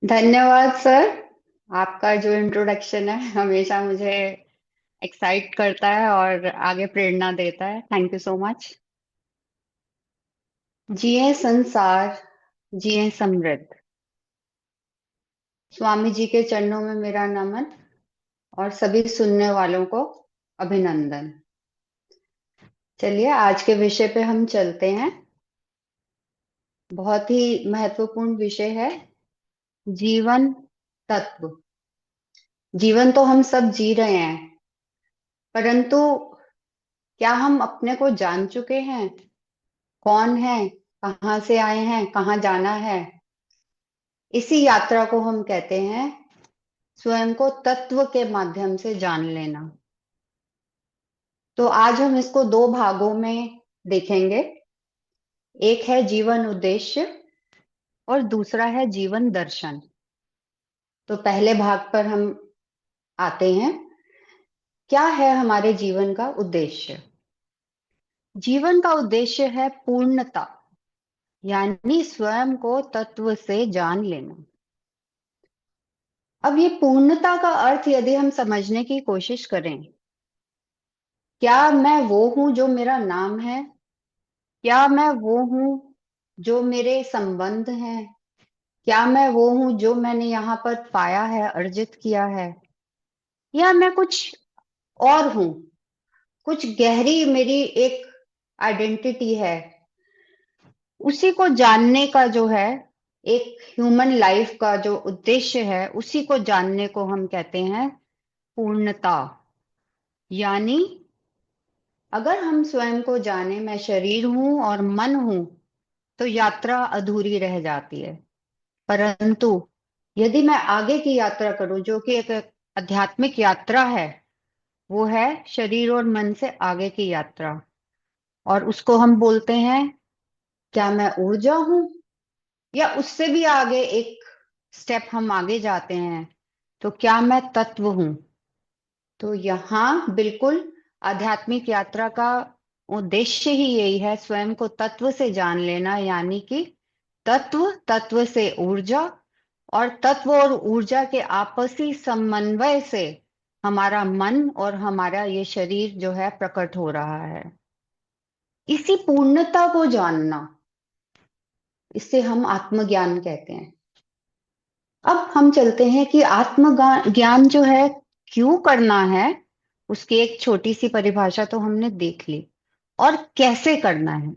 धन्यवाद सर। आपका जो इंट्रोडक्शन है हमेशा मुझे एक्साइट करता है और आगे प्रेरणा देता है। Thank you so much. जिए संसार, जिए समृद्ध। स्वामी जी के चरणों में मेरा नमन और सभी सुनने वालों को अभिनंदन। चलिए आज के विषय पे हम चलते हैं। बहुत ही महत्वपूर्ण विषय है, जीवन तत्व। जीवन तो हम सब जी रहे हैं, परंतु क्या हम अपने को जान चुके हैं? कौन है, कहाँ से आए हैं, कहाँ जाना है? इसी यात्रा को हम कहते हैं स्वयं को तत्व के माध्यम से जान लेना। तो आज हम इसको दो भागों में देखेंगे। एक है जीवन उद्देश्य और दूसरा है जीवन दर्शन। तो पहले भाग पर हम आते हैं। क्या है हमारे जीवन का उद्देश्य? जीवन का उद्देश्य है पूर्णता, यानी स्वयं को तत्व से जान लेना। अब ये पूर्णता का अर्थ यदि हम समझने की कोशिश करें, क्या मैं वो हूं जो मेरा नाम है? क्या मैं वो हूं जो मेरे संबंध हैं? क्या मैं वो हूं जो मैंने यहाँ पर पाया है, अर्जित किया है? या मैं कुछ और हूं? कुछ गहरी मेरी एक आइडेंटिटी है। उसी को जानने का जो है, एक ह्यूमन लाइफ का जो उद्देश्य है, उसी को जानने को हम कहते हैं पूर्णता। यानी अगर हम स्वयं को जाने, मैं शरीर हूं और मन हूं, तो यात्रा अधूरी रह जाती है। परंतु यदि मैं आगे की यात्रा करूं, जो कि एक आध्यात्मिक यात्रा है, वो है शरीर और मन से आगे की यात्रा। और उसको हम बोलते हैं, क्या मैं ऊर्जा हूं? या उससे भी आगे एक स्टेप हम आगे जाते हैं, तो क्या मैं तत्व हूं? तो यहाँ बिल्कुल आध्यात्मिक यात्रा का उद्देश्य ही यही है, स्वयं को तत्व से जान लेना। यानी कि तत्व, तत्व से ऊर्जा, और तत्व और ऊर्जा के आपसी समन्वय से हमारा मन और हमारा ये शरीर जो है प्रकट हो रहा है। इसी पूर्णता को जानना, इसे हम आत्मज्ञान कहते हैं। अब हम चलते हैं कि आत्म ज्ञान जो है क्यों करना है। उसकी एक छोटी सी परिभाषा तो हमने देख ली, और कैसे करना है।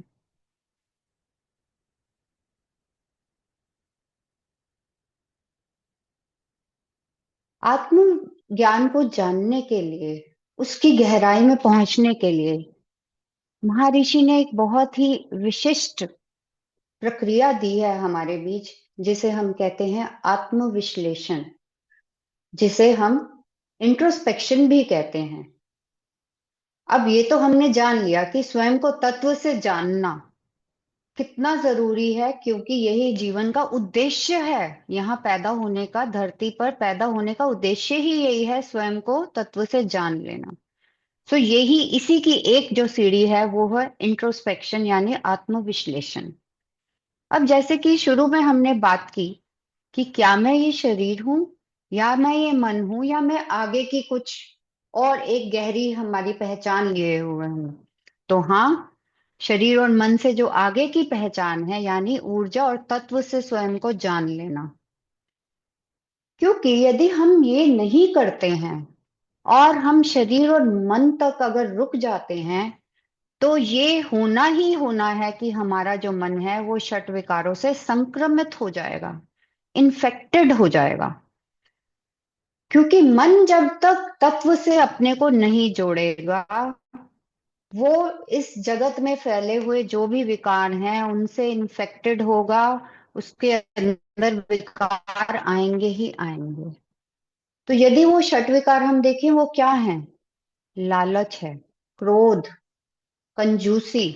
आत्म ज्ञान को जानने के लिए, उसकी गहराई में पहुंचने के लिए महर्षि ने एक बहुत ही विशिष्ट प्रक्रिया दी है हमारे बीच, जिसे हम कहते हैं आत्मविश्लेषण, जिसे हम इंट्रोस्पेक्शन भी कहते हैं। अब ये तो हमने जान लिया कि स्वयं को तत्व से जानना कितना जरूरी है, क्योंकि यही जीवन का उद्देश्य है। यहाँ पैदा होने का, धरती पर पैदा होने का उद्देश्य ही यही है, स्वयं को तत्व से जान लेना। तो यही, इसी की एक जो सीढ़ी है वो है इंट्रोस्पेक्शन, यानी आत्मविश्लेषण। अब जैसे कि शुरू में हमने बात की कि क्या मैं ये शरीर हूं, या मैं ये मन हूं, या मैं आगे की कुछ और एक गहरी हमारी पहचान लिए हुए हूं। तो हाँ, शरीर और मन से जो आगे की पहचान है, यानी ऊर्जा और तत्व से स्वयं को जान लेना। क्योंकि यदि हम ये नहीं करते हैं और हम शरीर और मन तक अगर रुक जाते हैं, तो ये होना ही होना है कि हमारा जो मन है वो षट विकारों से संक्रमित हो जाएगा, इन्फेक्टेड हो जाएगा। क्योंकि मन जब तक तत्व से अपने को नहीं जोड़ेगा, वो इस जगत में फैले हुए जो भी विकार हैं उनसे इन्फेक्टेड होगा। उसके अंदर विकार आएंगे ही आएंगे। तो यदि वो षट विकार हम देखें, वो क्या है? लालच है, क्रोध, कंजूसी,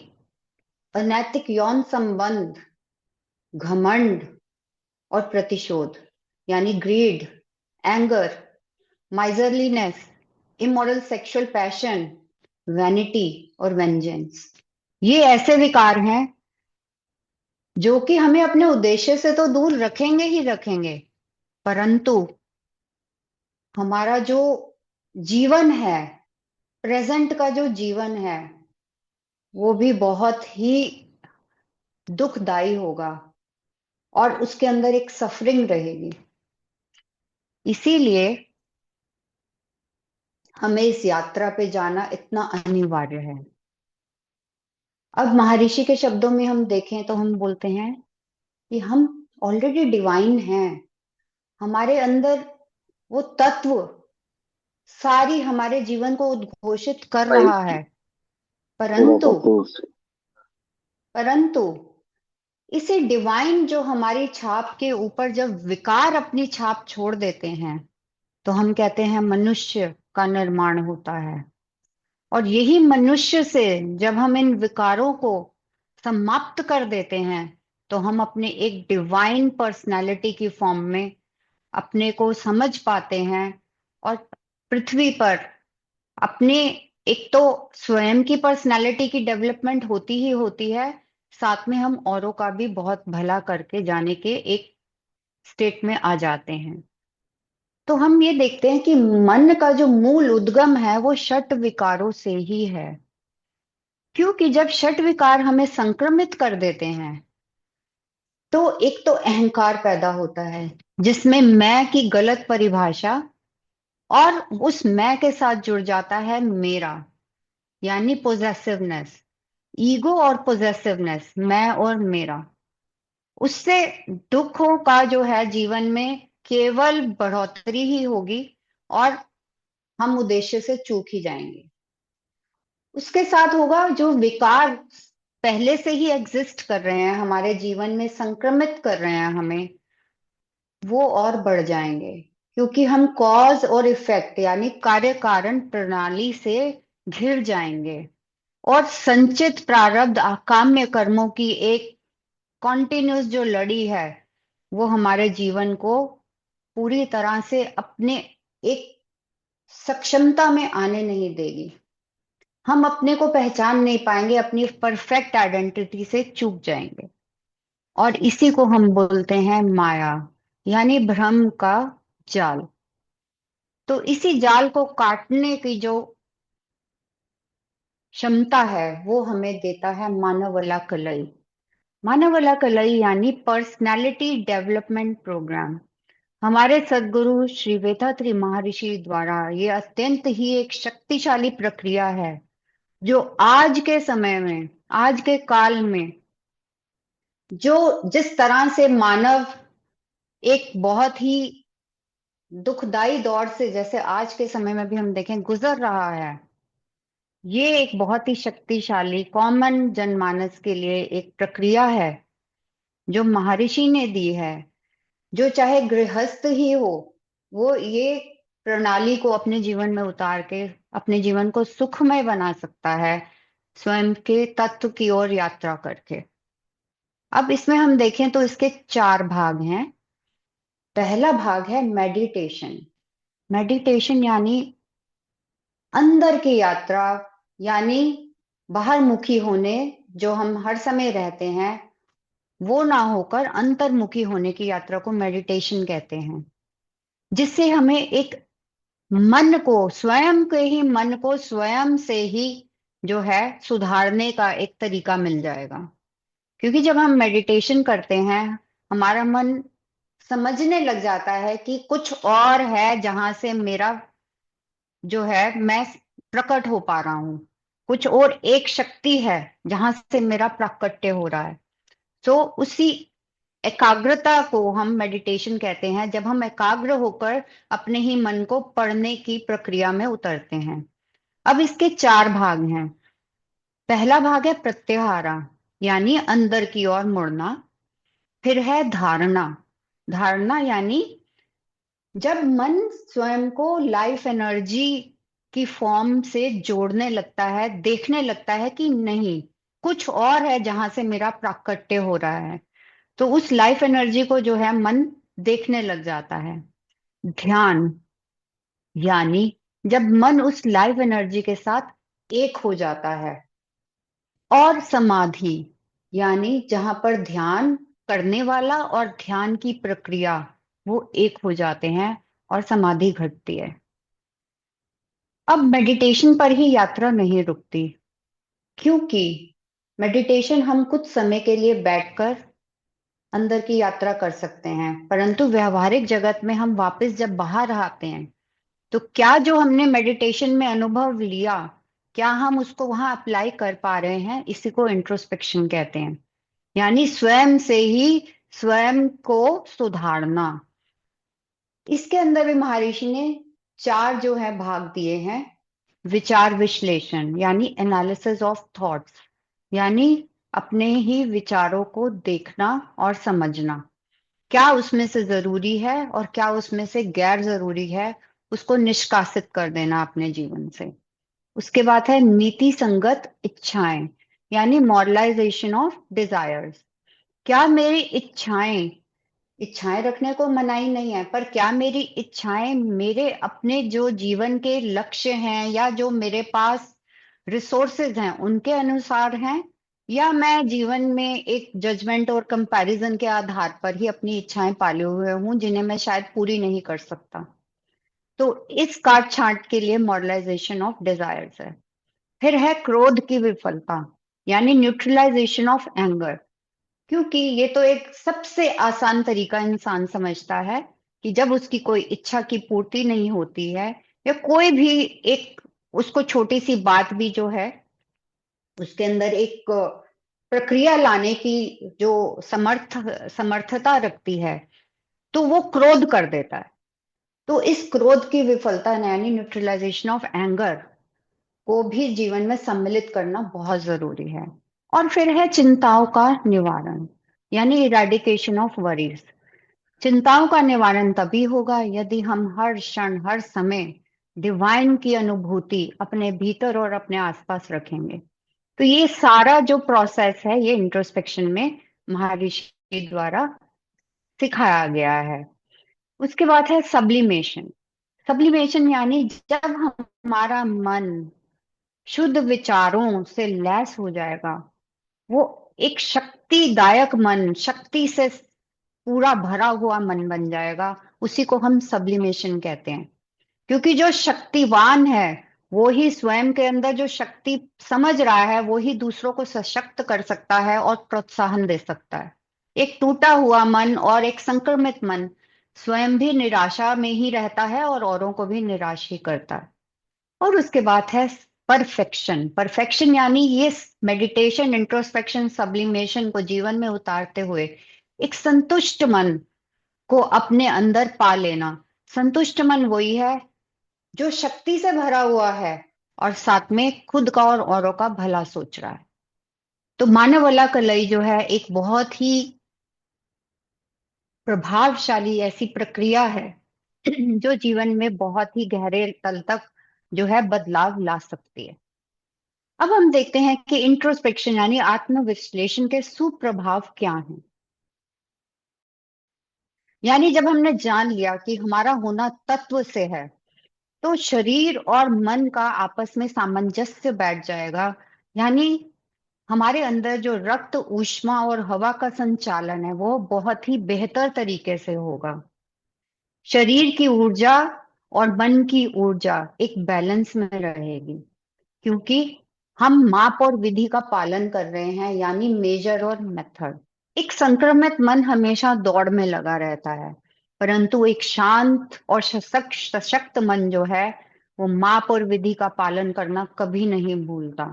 अनैतिक यौन संबंध, घमंड और प्रतिशोध, यानी greed, anger, miserliness, immoral sexual passion, vanity और वेंजेंस। ये ऐसे विकार हैं जो कि हमें अपने उद्देश्य से तो दूर रखेंगे ही रखेंगे, परंतु हमारा जो जीवन है, प्रेजेंट का जो जीवन है, वो भी बहुत ही दुखदाई होगा और उसके अंदर एक सफरिंग रहेगी। इसीलिए हमें इस यात्रा पे जाना इतना अनिवार्य है। अब महर्षि के शब्दों में हम देखें तो हम बोलते हैं कि हम ऑलरेडी डिवाइन हैं। हमारे अंदर वो तत्व सारी हमारे जीवन को उद्घोषित कर रहा राइट। है। परंतु ऑफकोर्स। परंतु इसे डिवाइन जो हमारी छाप के ऊपर जब विकार अपनी छाप छोड़ देते हैं, तो हम कहते हैं मनुष्य का निर्माण होता है। और यही मनुष्य से जब हम इन विकारों को समाप्त कर देते हैं, तो हम अपने एक डिवाइन पर्सनालिटी की फॉर्म में अपने को समझ पाते हैं। और पृथ्वी पर अपने, एक तो स्वयं की पर्सनालिटी की डेवलपमेंट होती ही होती है, साथ में हम औरों का भी बहुत भला करके जाने के एक स्टेट में आ जाते हैं। तो हम ये देखते हैं कि मन का जो मूल उद्गम है वो षट विकारों से ही है। क्योंकि जब षट विकार हमें संक्रमित कर देते हैं, तो एक तो अहंकार पैदा होता है, जिसमें मैं की गलत परिभाषा, और उस मैं के साथ जुड़ जाता है मेरा, यानी पोजेसिवनेस। ईगो और पोजेसिवनेस, मैं और मेरा, उससे दुखों का जो है जीवन में केवल बढ़ोतरी ही होगी, और हम उद्देश्य से चूक ही जाएंगे। उसके साथ होगा जो विकार पहले से ही एग्जिस्ट कर रहे हैं हमारे जीवन में, संक्रमित कर रहे हैं हमें, वो और बढ़ जाएंगे। क्योंकि हम कॉज और इफेक्ट यानी कार्य कारण प्रणाली से घिर जाएंगे, और संचित प्रारब्ध अकाम्य कर्मों की एक कॉन्टिन्यूस जो लड़ी है, वो हमारे जीवन को पूरी तरह से अपने एक सक्षमता में आने नहीं देगी। हम अपने को पहचान नहीं पाएंगे, अपनी परफेक्ट आइडेंटिटी से चूक जाएंगे। और इसी को हम बोलते हैं माया, यानी भ्रम का जाल। तो इसी जाल को काटने की जो क्षमता है, वो हमें देता है मानवला कलई। मानवला कलई यानी पर्सनालिटी डेवलपमेंट प्रोग्राम। हमारे सदगुरु श्री वेदात्री महर्षि द्वारा ये अत्यंत ही एक शक्तिशाली प्रक्रिया है, जो आज के समय में, आज के काल में, जो जिस तरह से मानव एक बहुत ही दुखदाई दौर से, जैसे आज के समय में भी हम देखें, गुजर रहा है, ये एक बहुत ही शक्तिशाली कॉमन जनमानस के लिए एक प्रक्रिया है जो महर्षि ने दी है। जो चाहे गृहस्थ ही हो, वो ये प्रणाली को अपने जीवन में उतार के अपने जीवन को सुखमय बना सकता है, स्वयं के तत्व की ओर यात्रा करके। अब इसमें हम देखें तो इसके चार भाग हैं। पहला भाग है मेडिटेशन। मेडिटेशन यानी अंदर की यात्रा, यानी बाहर मुखी होने, जो हम हर समय रहते हैं वो ना होकर अंतर्मुखी होने की यात्रा को मेडिटेशन कहते हैं। जिससे हमें एक मन को, स्वयं के ही मन को स्वयं से ही जो है सुधारने का एक तरीका मिल जाएगा। क्योंकि जब हम मेडिटेशन करते हैं, हमारा मन समझने लग जाता है कि कुछ और है जहां से मेरा जो है मैं प्रकट हो पा रहा हूं, कुछ और एक शक्ति है जहां से मेरा प्राकट्य हो रहा है। तो उसी एकाग्रता को हम मेडिटेशन कहते हैं, जब हम एकाग्र होकर अपने ही मन को पढ़ने की प्रक्रिया में उतरते हैं। अब इसके चार भाग हैं। पहला भाग है प्रत्याहारा, यानी अंदर की ओर मुड़ना। फिर है धारणा। धारणा यानी जब मन स्वयं को लाइफ एनर्जी की फॉर्म से जोड़ने लगता है, देखने लगता है कि नहीं, कुछ और है जहां से मेरा प्राकट्य हो रहा है, तो उस लाइफ एनर्जी को जो है मन देखने लग जाता है। ध्यान यानी जब मन उस लाइफ एनर्जी के साथ एक हो जाता है। और समाधि यानी जहां पर ध्यान करने वाला और ध्यान की प्रक्रिया वो एक हो जाते हैं और समाधि घटती है। अब मेडिटेशन पर ही यात्रा नहीं रुकती, क्योंकि मेडिटेशन हम कुछ समय के लिए बैठकर अंदर की यात्रा कर सकते हैं, परंतु व्यवहारिक जगत में हम वापस जब बाहर आते हैं, तो क्या जो हमने मेडिटेशन में अनुभव लिया, क्या हम उसको वहां अप्लाई कर पा रहे हैं? इसी को इंट्रोस्पेक्शन कहते हैं। यानी स्वयं से ही स्वयं को सुधारना। इसके अंदर भी महर्षि ने चार जो है भाग दिए हैं। विचार विश्लेषण यानी एनालिसिस ऑफ थॉट्स, यानी अपने ही विचारों को देखना और समझना, क्या उसमें से जरूरी है और क्या उसमें से गैर जरूरी है, उसको निष्कासित कर देना अपने जीवन से। उसके बाद है नीति संगत इच्छाएं, यानी मॉरलाइजेशन ऑफ डिजायर्स। क्या मेरी इच्छाएं, इच्छाएं रखने को मनाही नहीं है, पर क्या मेरी इच्छाएं मेरे अपने जो जीवन के लक्ष्य हैं या जो मेरे पास रिसोर्सेज हैं उनके अनुसार हैं, या मैं जीवन में एक जजमेंट और कंपैरिजन के आधार पर ही अपनी इच्छाएं पाले हुए हूं जिन्हें मैं शायद पूरी नहीं कर सकता। तो इस काट छांट के लिए मॉरलाइजेशन ऑफ डिजायर्स है। फिर है क्रोध की विफलता, यानी न्यूट्रलाइजेशन ऑफ एंगर। क्योंकि ये तो एक सबसे आसान तरीका इंसान समझता है कि जब उसकी कोई इच्छा की पूर्ति नहीं होती है, या कोई भी एक उसको छोटी सी बात भी जो है उसके अंदर एक प्रक्रिया लाने की जो समर्थता रखती है, तो वो क्रोध कर देता है। तो इस क्रोध की विफलता यानी न्यूट्रलाइजेशन ऑफ एंगर को भी जीवन में सम्मिलित करना बहुत जरूरी है। और फिर है चिंताओं का निवारण, यानी इरेडिकेशन ऑफ वरीज। चिंताओं का निवारण तभी होगा यदि हम हर क्षण हर समय डिवाइन की अनुभूति अपने भीतर और अपने आसपास रखेंगे। तो ये सारा जो प्रोसेस है ये इंट्रोस्पेक्शन में महर्षि द्वारा सिखाया गया है। उसके बाद है सब्लिमेशन। सब्लिमेशन यानी जब हमारा मन शुद्ध विचारों से लैस हो जाएगा, वो एक शक्तिदायक मन, शक्ति से पूरा भरा हुआ मन बन जाएगा, उसी को हम सब्लिमेशन कहते हैं। क्योंकि जो शक्तिवान है वो ही स्वयं के अंदर जो शक्ति समझ रहा है वो ही दूसरों को सशक्त कर सकता है और प्रोत्साहन दे सकता है। एक टूटा हुआ मन और एक संक्रमित मन स्वयं भी निराशा में ही रहता है और औरों को भी निराश ही करता है। और उसके बाद है परफेक्शन। परफेक्शन यानी ये मेडिटेशन, इंट्रोस्पेक्शन, सब्लिमेशन को जीवन में उतारते हुए एक संतुष्ट मन को अपने अंदर पा लेना। संतुष्ट मन वही है जो शक्ति से भरा हुआ है और साथ में खुद का और औरों का भला सोच रहा है। तो मानवला कलई जो है एक बहुत ही प्रभावशाली ऐसी प्रक्रिया है जो जीवन में बहुत ही गहरे तल तक जो है बदलाव ला सकती है। अब हम देखते हैं कि इंट्रोस्पेक्शन यानी आत्मविश्लेषण के सुप्रभाव क्या हैं। यानी जब हमने जान लिया कि हमारा होना तत्व से है, तो शरीर और मन का आपस में सामंजस्य बैठ जाएगा। यानी हमारे अंदर जो रक्त, ऊष्मा और हवा का संचालन है वो बहुत ही बेहतर तरीके से होगा। शरीर की ऊर्जा और मन की ऊर्जा एक बैलेंस में रहेगी, क्योंकि हम माप और विधि का पालन कर रहे हैं, यानी मेजर और मेथड। एक संक्रमित मन हमेशा दौड़ में लगा रहता है, परंतु एक शांत और सशक्त सशक्त मन जो है वो माप और विधि का पालन करना कभी नहीं भूलता।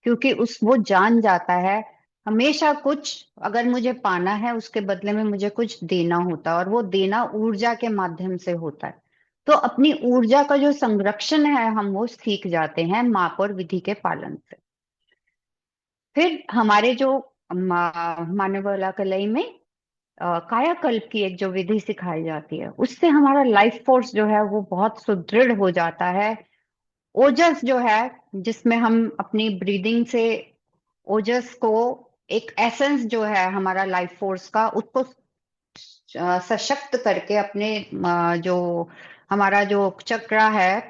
क्योंकि उस वो जान जाता है हमेशा कुछ अगर मुझे पाना है उसके बदले में मुझे कुछ देना होता है, और वो देना ऊर्जा के माध्यम से होता है। तो अपनी ऊर्जा का जो संरक्षण है हम वो सीख जाते हैं माप और विधि के पालन से। फिर हमारे जो मानव कलाई में कायाकल्प की एक जो विधि सिखाई जाती है उससे हमारा लाइफ फोर्स जो है वो बहुत सुदृढ़ हो जाता है। ओजस जो है जिसमें हम अपनी ब्रीदिंग से ओजस को, एक एसेंस जो है हमारा लाइफ फोर्स का, उसको सशक्त करके अपने जो हमारा जो चक्र है,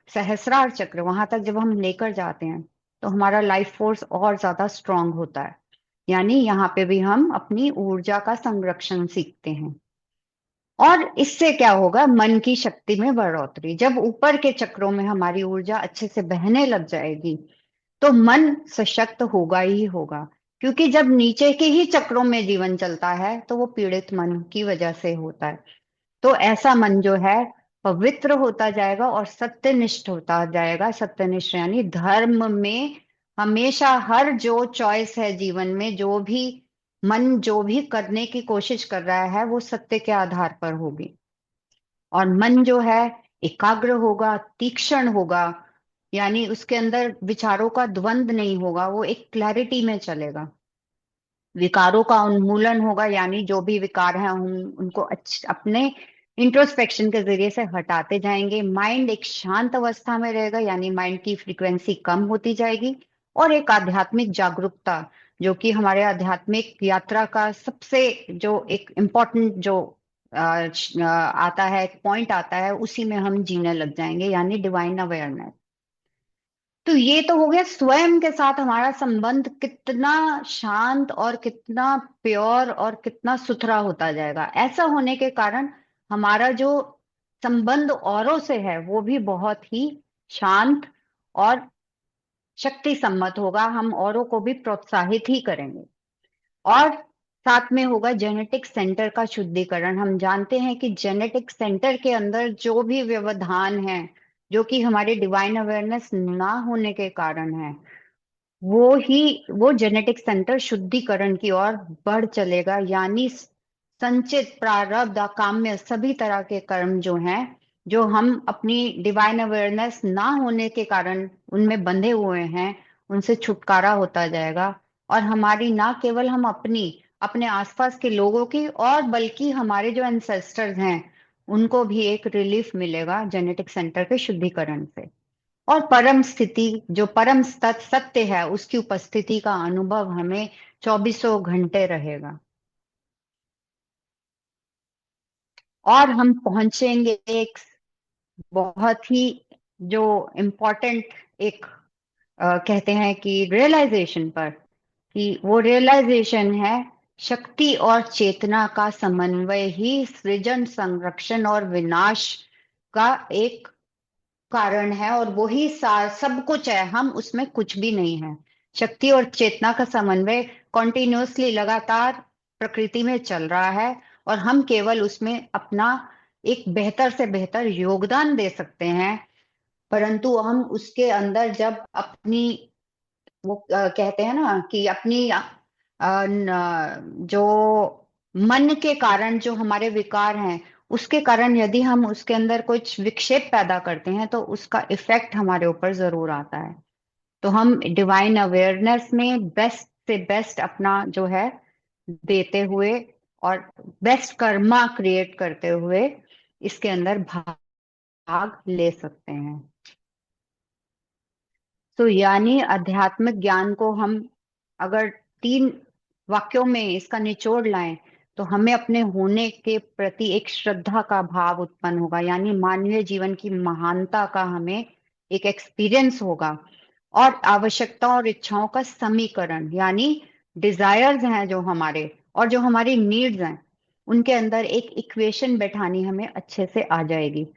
सहस्रार चक्र, वहां तक जब हम लेकर जाते हैं तो हमारा लाइफ फोर्स और ज्यादा स्ट्रांग होता है। यानी यहाँ पे भी हम अपनी ऊर्जा का संरक्षण सीखते हैं। और इससे क्या होगा, मन की शक्ति में बढ़ोतरी। जब ऊपर के चक्रों में हमारी ऊर्जा अच्छे से बहने लग जाएगी तो मन सशक्त होगा ही होगा। क्योंकि जब नीचे के ही चक्रों में जीवन चलता है तो वो पीड़ित मन की वजह से होता है। तो ऐसा मन जो है पवित्र होता जाएगा और सत्यनिष्ठ होता जाएगा। सत्यनिष्ठ यानी धर्म में हमेशा हर जो चॉइस है जीवन में, जो भी मन जो भी करने की कोशिश कर रहा है वो सत्य के आधार पर होगी। और मन जो है एकाग्र होगा, तीक्ष्ण होगा, यानी उसके अंदर विचारों का द्वंद नहीं होगा, वो एक क्लैरिटी में चलेगा। विकारों का उन्मूलन होगा, यानी जो भी विकार हैं हम उनको अपने इंट्रोस्पेक्शन के जरिए से हटाते जाएंगे। माइंड एक शांत अवस्था में रहेगा, यानी माइंड की फ्रीक्वेंसी कम होती जाएगी। और एक आध्यात्मिक जागरूकता, जो कि हमारे आध्यात्मिक यात्रा का सबसे जो एक इम्पोर्टेंट जो आता है, एक पॉइंट आता है, उसी में हम जीने लग जाएंगे, यानी डिवाइन अवेयरनेस। तो ये तो हो गया स्वयं के साथ हमारा संबंध कितना शांत और कितना प्योर और कितना सुथरा होता जाएगा। ऐसा होने के कारण हमारा जो संबंध औरों से है वो भी बहुत ही शांत और शक्ति सम्मत होगा। हम औरों को भी प्रोत्साहित ही करेंगे। और साथ में होगा जेनेटिक सेंटर का शुद्धिकरण। हम जानते हैं कि जेनेटिक सेंटर के अंदर जो भी व्यवधान है, जो कि हमारे डिवाइन अवेयरनेस ना होने के कारण है, वो जेनेटिक सेंटर शुद्धिकरण की ओर बढ़ चलेगा। यानी संचित प्रारब्ध काम्य सभी तरह के कर्म जो हैं, जो हम अपनी डिवाइन अवेयरनेस ना होने के कारण उनमें बंधे हुए हैं, उनसे छुटकारा होता जाएगा। और हमारी ना केवल हम अपनी, अपने आसपास के लोगों की, और बल्कि हमारे जो एंसेस्टर्स हैं उनको भी एक रिलीफ मिलेगा जेनेटिक सेंटर के शुद्धिकरण से। और परम स्थिति, जो परम सत्य है, उसकी उपस्थिति का अनुभव हमें चौबीसों घंटे रहेगा। और हम पहुंचेंगे एक बहुत ही जो इम्पोर्टेंट एक कहते हैं कि रियलाइजेशन पर, कि वो रियलाइजेशन है शक्ति और चेतना का समन्वय ही सृजन, संरक्षण और विनाश का एक कारण है। और वही सार सब कुछ है, हम उसमें कुछ भी नहीं है। शक्ति और चेतना का समन्वय कॉन्टिन्यूअसली लगातार प्रकृति में चल रहा है, और हम केवल उसमें अपना एक बेहतर से बेहतर योगदान दे सकते हैं। परंतु हम उसके अंदर जब अपनी वो कहते हैं ना कि अपनी जो मन के कारण जो हमारे विकार हैं, उसके कारण यदि हम उसके अंदर कुछ विक्षेप पैदा करते हैं तो उसका इफेक्ट हमारे ऊपर जरूर आता है। तो हम डिवाइन अवेयरनेस में बेस्ट से बेस्ट अपना जो है देते हुए और बेस्ट कर्मा क्रिएट करते हुए इसके अंदर भाग ले सकते हैं। तो यानी आध्यात्मिक ज्ञान को हम अगर तीन वाक्यों में इसका निचोड़ लाएं तो हमें अपने होने के प्रति एक श्रद्धा का भाव उत्पन्न होगा, यानी मानवीय जीवन की महानता का हमें एक एक्सपीरियंस होगा। और आवश्यकताओं और इच्छाओं का समीकरण, यानी डिजायर्स हैं जो हमारे और जो हमारी नीड्स हैं, उनके अंदर एक इक्वेशन बैठानी हमें अच्छे से आ जाएगी।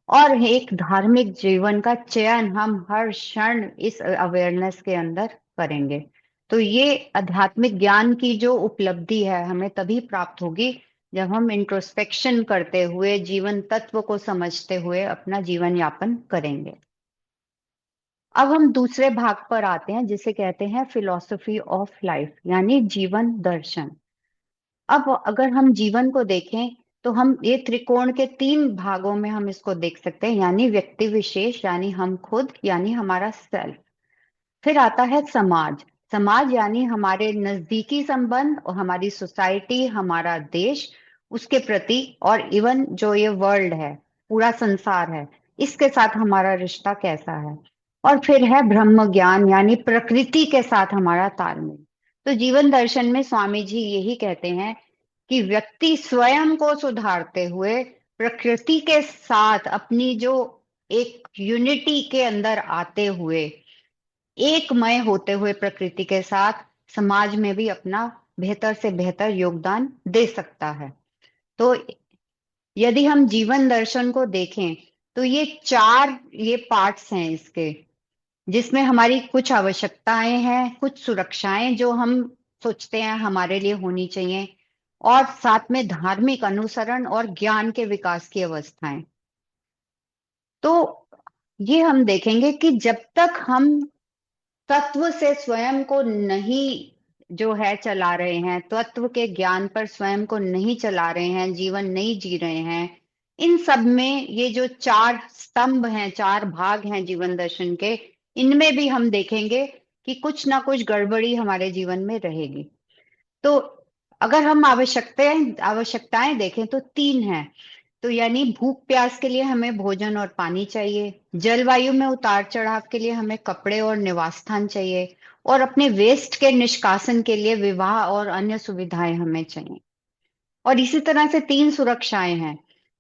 और एक धार्मिक जीवन का चयन हम हर क्षण इस अवेयरनेस के अंदर करेंगे। तो ये आध्यात्मिक ज्ञान की जो उपलब्धि है हमें तभी प्राप्त होगी जब हम इंट्रोस्पेक्शन करते हुए, जीवन तत्व को समझते हुए अपना जीवन यापन करेंगे। अब हम दूसरे भाग पर आते हैं जिसे कहते हैं फिलॉसफी ऑफ लाइफ, यानी जीवन दर्शन। अब अगर हम जीवन को देखें तो हम ये त्रिकोण के तीन भागों में हम इसको देख सकते हैं, यानी व्यक्ति विशेष, यानी हम खुद, यानी हमारा सेल्फ। फिर आता है समाज। समाज यानी हमारे नजदीकी संबंध और हमारी सोसाइटी, हमारा देश, उसके प्रति, और इवन जो ये वर्ल्ड है, पूरा संसार है, इसके साथ हमारा रिश्ता कैसा है। और फिर है ब्रह्म ज्ञान, यानी प्रकृति के साथ हमारा तालमेल। तो जीवन दर्शन में स्वामी जी यही कहते हैं कि व्यक्ति स्वयं को सुधारते हुए प्रकृति के साथ अपनी जो एक यूनिटी के अंदर आते हुए, एकमय होते हुए प्रकृति के साथ, समाज में भी अपना बेहतर से बेहतर योगदान दे सकता है। तो यदि हम जीवन दर्शन को देखें तो ये चार ये पार्ट्स हैं इसके, जिसमें हमारी कुछ आवश्यकताएं हैं, कुछ सुरक्षाएं जो हम सोचते हैं हमारे लिए होनी चाहिए, और साथ में धार्मिक अनुसरण और ज्ञान के विकास की अवस्थाएं। तो ये हम देखेंगे कि जब तक हम तत्व से स्वयं को नहीं जो है चला रहे हैं, तत्व के ज्ञान पर स्वयं को नहीं चला रहे हैं, जीवन नहीं जी रहे हैं, इन सब में ये जो चार स्तंभ हैं, चार भाग हैं जीवन दर्शन के, इनमें भी हम देखेंगे कि कुछ ना कुछ गड़बड़ी हमारे जीवन में रहेगी। तो अगर हम आवश्यकताएं आवश्यकताएं देखें तो तीन हैं। तो यानी भूख प्यास के लिए हमें भोजन और पानी चाहिए, जलवायु में उतार चढ़ाव के लिए हमें कपड़े और निवास स्थान चाहिए, और अपने वेस्ट के निष्कासन के लिए विवाह और अन्य सुविधाएं हमें चाहिए। और इसी तरह से तीन सुरक्षाएं हैं,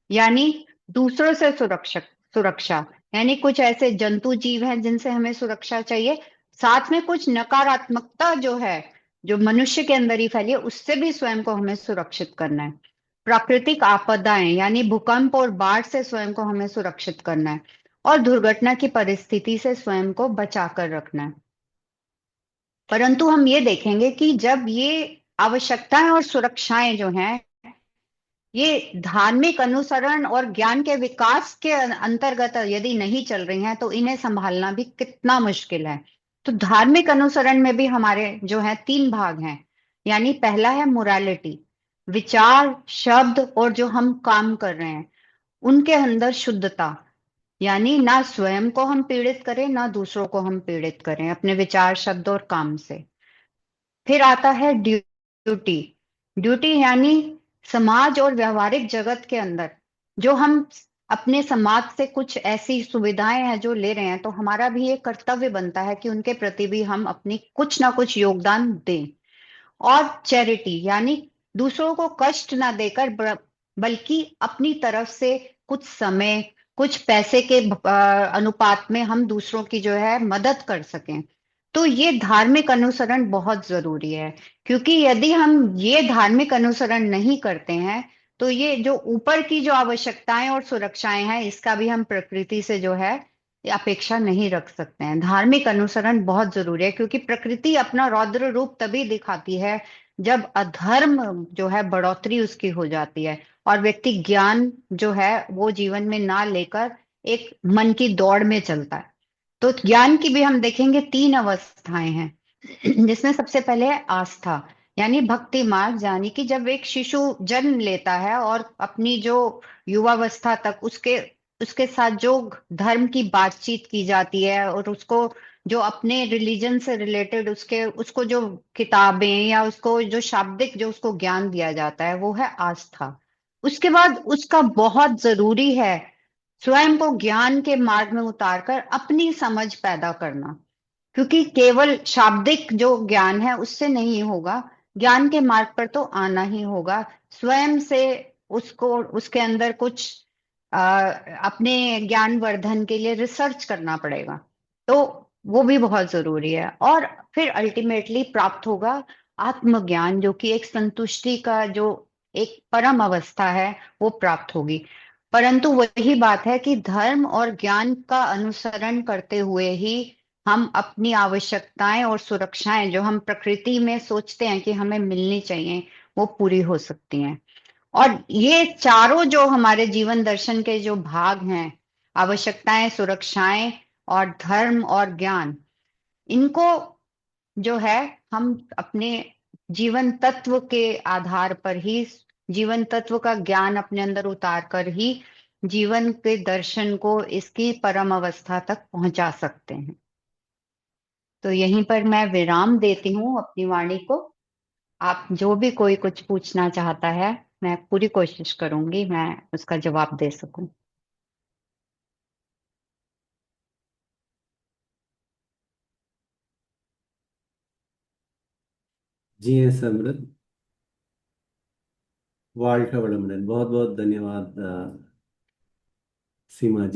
यानी दूसरों से सुरक्षा सुरक्षा, यानी कुछ ऐसे जंतु जीव हैं जिनसे हमें सुरक्षा चाहिए। साथ में कुछ नकारात्मकता जो है, जो मनुष्य के अंदर ही फैली है, उससे भी स्वयं को हमें सुरक्षित करना है। प्राकृतिक आपदाएं यानी भूकंप और बाढ़ से स्वयं को हमें सुरक्षित करना है, और दुर्घटना की परिस्थिति से स्वयं को बचा कर रखना है। परंतु हम ये देखेंगे कि जब ये आवश्यकताएं और सुरक्षाएं जो हैं, ये धार्मिक अनुसरण और ज्ञान के विकास के अंतर्गत यदि नहीं चल रही हैं, तो इन्हें संभालना भी कितना मुश्किल है। तो धार्मिक अनुसरण में भी हमारे जो है तीन भाग हैं। यानी पहला है मोरालिटी, विचार, शब्द और जो हम काम कर रहे हैं उनके अंदर शुद्धता, यानी ना स्वयं को हम पीड़ित करें ना दूसरों को हम पीड़ित करें अपने विचार, शब्द और काम से। फिर आता है ड्यूटी। ड्यूटी यानी समाज और व्यवहारिक जगत के अंदर जो हम अपने समाज से कुछ ऐसी सुविधाएं हैं जो ले रहे हैं, तो हमारा भी एक कर्तव्य बनता है कि उनके प्रति भी हम अपनी कुछ ना कुछ योगदान दें। और चैरिटी यानी दूसरों को कष्ट ना देकर बल्कि अपनी तरफ से कुछ समय, कुछ पैसे के अनुपात में हम दूसरों की जो है मदद कर सकें। तो ये धार्मिक अनुसरण बहुत जरूरी है, क्योंकि यदि हम ये धार्मिक अनुसरण नहीं करते हैं, तो ये जो ऊपर की जो आवश्यकताएं और सुरक्षाएं हैं, इसका भी हम प्रकृति से जो है अपेक्षा नहीं रख सकते हैं। धार्मिक अनुसरण बहुत जरूरी है, क्योंकि प्रकृति अपना रौद्र रूप तभी दिखाती है जब अधर्म जो है बढ़ोतरी उसकी हो जाती है, और व्यक्ति ज्ञान जो है वो जीवन में ना लेकर एक मन की दौड़ में चलता है। तो ज्ञान की भी हम देखेंगे तीन अवस्थाएं हैं, जिसमें सबसे पहले है आस्था, यानी भक्ति मार्ग। यानी कि जब एक शिशु जन्म लेता है और अपनी जो युवावस्था तक उसके उसके साथ जो धर्म की बातचीत की जाती है, और उसको जो अपने रिलीजन से रिलेटेड उसके उसको जो किताबें या उसको जो शाब्दिक जो उसको ज्ञान दिया जाता है, वो है आस्था। उसके बाद उसका बहुत जरूरी है स्वयं को ज्ञान के मार्ग में उतारकर अपनी समझ पैदा करना, क्योंकि केवल शाब्दिक जो ज्ञान है उससे नहीं होगा। ज्ञान के मार्ग पर तो आना ही होगा, स्वयं से उसको उसके अंदर कुछ अपने ज्ञान वर्धन के लिए रिसर्च करना पड़ेगा। तो वो भी बहुत जरूरी है। और फिर अल्टीमेटली प्राप्त होगा आत्मज्ञान, जो कि एक संतुष्टि का जो एक परम अवस्था है, वो प्राप्त होगी। परंतु वही बात है कि धर्म और ज्ञान का अनुसरण करते हुए ही हम अपनी आवश्यकताएं और सुरक्षाएं जो हम प्रकृति में सोचते हैं कि हमें मिलनी चाहिए, वो पूरी हो सकती हैं। और ये चारों जो हमारे जीवन दर्शन के जो भाग हैं, आवश्यकताएं, सुरक्षाएं और धर्म और ज्ञान, इनको जो है हम अपने जीवन तत्व के आधार पर ही, जीवन तत्व का ज्ञान अपने अंदर उतार कर ही जीवन के दर्शन को इसकी परम अवस्था तक पहुंचा सकते हैं। तो यहीं पर मैं विराम देती हूँ अपनी वाणी को। आप जो भी कोई कुछ पूछना चाहता है, मैं पूरी कोशिश करूंगी मैं उसका जवाब दे सकूं। जी हाँ समृद्ध, वाल्ट का बड़ा बहुत बहुत धन्यवाद सीमा जी।